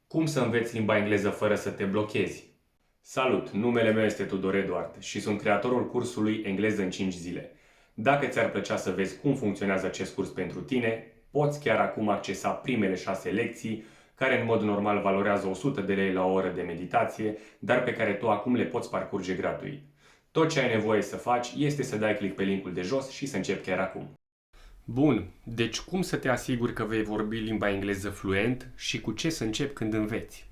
Cum să înveți limba engleză fără să te blochezi? Salut, numele meu este Tudor Eduard și sunt creatorul cursului Engleză în 5 zile. Dacă ți-ar plăcea să vezi cum funcționează acest curs pentru tine, poți chiar acum accesa primele 6 lecții, care în mod normal valorează 100 de lei la o oră de meditație, dar pe care tu acum le poți parcurge gratuit. Tot ce ai nevoie să faci este să dai click pe linkul de jos și să începi chiar acum. Bun, deci cum să te asiguri că vei vorbi limba engleză fluent și cu ce să începi când înveți?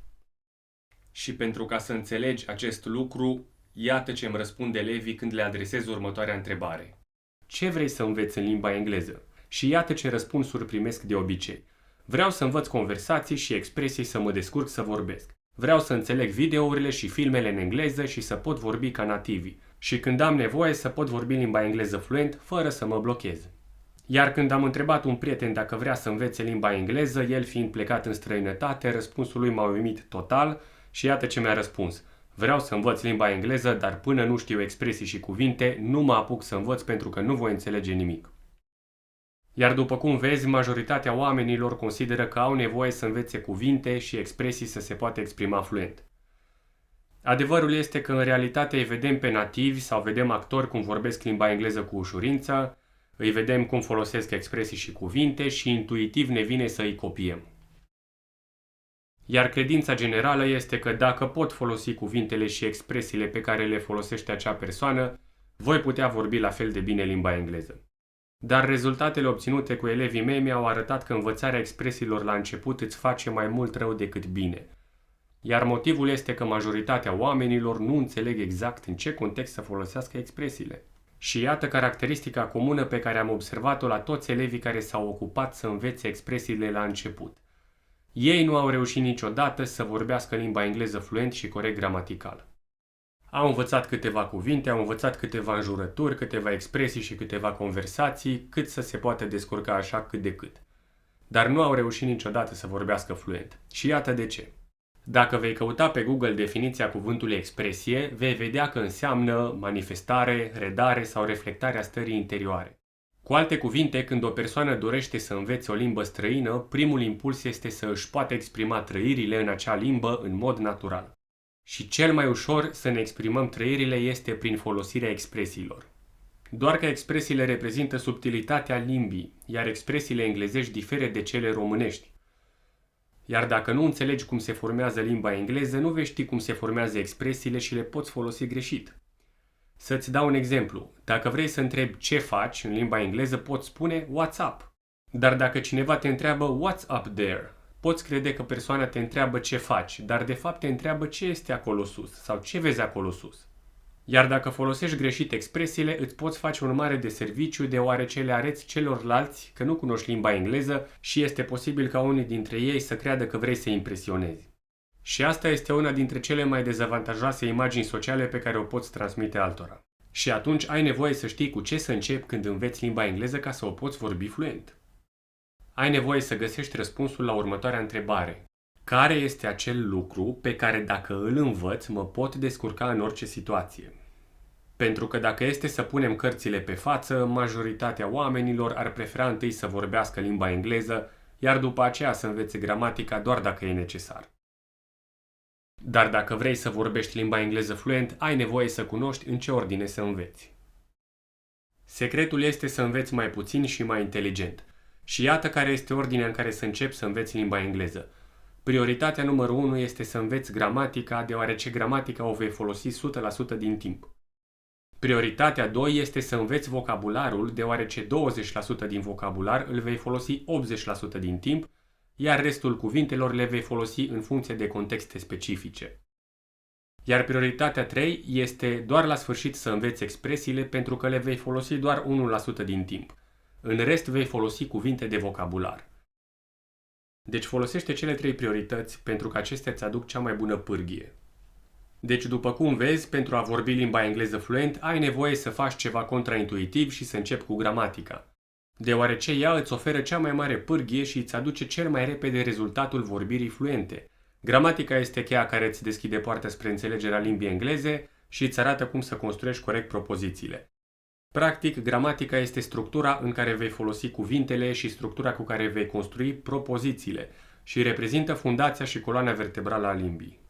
Și pentru ca să înțelegi acest lucru, iată ce îmi răspund elevii când le adresez următoarea întrebare. Ce vrei să înveți în limba engleză? Și iată ce răspunsuri primesc de obicei. Vreau să învăț conversații și expresii să mă descurc să vorbesc. Vreau să înțeleg videourile și filmele în engleză și să pot vorbi ca nativi. Și când am nevoie să pot vorbi limba engleză fluent fără să mă blochez. Iar când am întrebat un prieten dacă vrea să învețe limba engleză, el fiind plecat în străinătate, răspunsul lui m-a uimit total și iată ce mi-a răspuns. Vreau să învăț limba engleză, dar până nu știu expresii și cuvinte, nu mă apuc să învăț pentru că nu voi înțelege nimic. Iar după cum vezi, majoritatea oamenilor consideră că au nevoie să învețe cuvinte și expresii să se poată exprima fluent. Adevărul este că în realitate îi vedem pe nativi sau vedem actori cum vorbesc limba engleză cu ușurință, îi vedem cum folosesc expresii și cuvinte și intuitiv ne vine să îi copiem. Iar credința generală este că dacă pot folosi cuvintele și expresiile pe care le folosește acea persoană, voi putea vorbi la fel de bine limba engleză. Dar rezultatele obținute cu elevii mei mi-au arătat că învățarea expresiilor la început îți face mai mult rău decât bine. Iar motivul este că majoritatea oamenilor nu înțeleg exact în ce context să folosească expresiile. Și iată caracteristica comună pe care am observat-o la toți elevii care s-au ocupat să învețe expresiile la început. Ei nu au reușit niciodată să vorbească limba engleză fluent și corect gramatical. Au învățat câteva cuvinte, au învățat câteva înjurături, câteva expresii și câteva conversații, cât să se poată descurca așa cât de cât. Dar nu au reușit niciodată să vorbească fluent. Și iată de ce. Dacă vei căuta pe Google definiția cuvântului expresie, vei vedea că înseamnă manifestare, redare sau reflectarea stării interioare. Cu alte cuvinte, când o persoană dorește să învețe o limbă străină, primul impuls este să își poată exprima trăirile în acea limbă în mod natural. Și cel mai ușor să ne exprimăm trăirile este prin folosirea expresiilor. Doar că expresiile reprezintă subtilitatea limbii, iar expresiile englezești diferă de cele românești. Iar dacă nu înțelegi cum se formează limba engleză, nu vei ști cum se formează expresiile și le poți folosi greșit. Să-ți dau un exemplu. Dacă vrei să întrebi ce faci în limba engleză, poți spune what's up. Dar dacă cineva te întreabă what's up there, poți crede că persoana te întreabă ce faci, dar de fapt te întreabă ce este acolo sus sau ce vezi acolo sus. Iar dacă folosești greșit expresiile, îți poți face un mare deserviciu deoarece le arăți celorlalți că nu cunoști limba engleză și este posibil ca unii dintre ei să creadă că vrei să impresionezi. Și asta este una dintre cele mai dezavantajoase imagini sociale pe care o poți transmite altora. Și atunci ai nevoie să știi cu ce să începi când înveți limba engleză ca să o poți vorbi fluent. Ai nevoie să găsești răspunsul la următoarea întrebare. Care este acel lucru pe care dacă îl învăț mă pot descurca în orice situație? Pentru că dacă este să punem cărțile pe față, majoritatea oamenilor ar prefera întâi să vorbească limba engleză, iar după aceea să învețe gramatica doar dacă e necesar. Dar dacă vrei să vorbești limba engleză fluent, ai nevoie să cunoști în ce ordine să înveți. Secretul este să înveți mai puțin și mai inteligent. Și iată care este ordinea în care să începi să înveți limba engleză. Prioritatea numărul 1 este să înveți gramatica, deoarece gramatica o vei folosi 100% din timp. Prioritatea 2 este să înveți vocabularul, deoarece 20% din vocabular îl vei folosi 80% din timp, iar restul cuvintelor le vei folosi în funcție de contexte specifice. Iar prioritatea 3 este doar la sfârșit să înveți expresiile pentru că le vei folosi doar 1% din timp. În rest vei folosi cuvinte de vocabular. Deci folosește cele 3 priorități pentru că acestea îți aduc cea mai bună pârghie. Deci după cum vezi, pentru a vorbi limba engleză fluent, ai nevoie să faci ceva contraintuitiv și să începi cu gramatica. Deoarece ea îți oferă cea mai mare pârghie și îți aduce cel mai repede rezultatul vorbirii fluente. Gramatica este cheia care îți deschide poarta spre înțelegerea limbii engleze și îți arată cum să construiești corect propozițiile. Practic, gramatica este structura în care vei folosi cuvintele și structura cu care vei construi propozițiile. și reprezintă fundația și coloana vertebrală a limbii.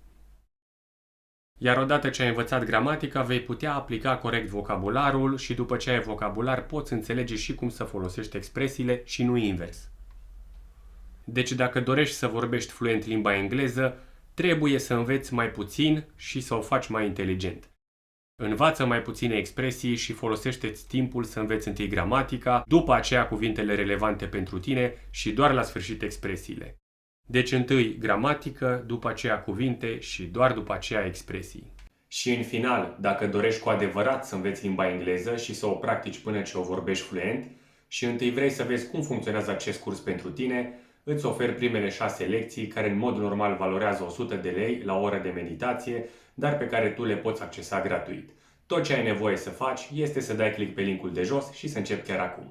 Iar odată ce ai învățat gramatica, vei putea aplica corect vocabularul și după ce ai vocabular poți înțelege și cum să folosești expresiile și nu invers. Deci dacă dorești să vorbești fluent limba engleză, trebuie să înveți mai puțin și să o faci mai inteligent. Învață mai puține expresii și folosește-ți timpul să înveți întâi gramatica, după aceea cuvintele relevante pentru tine și doar la sfârșit expresiile. Deci întâi gramatică, după aceea cuvinte și doar după aceea expresii. Și în final, dacă dorești cu adevărat să înveți limba engleză și să o practici până ce o vorbești fluent și întâi vrei să vezi cum funcționează acest curs pentru tine, îți ofer primele 6 lecții care în mod normal valorează 100 de lei la o oră de meditație, dar pe care tu le poți accesa gratuit. Tot ce ai nevoie să faci este să dai click pe linkul de jos și să începi chiar acum.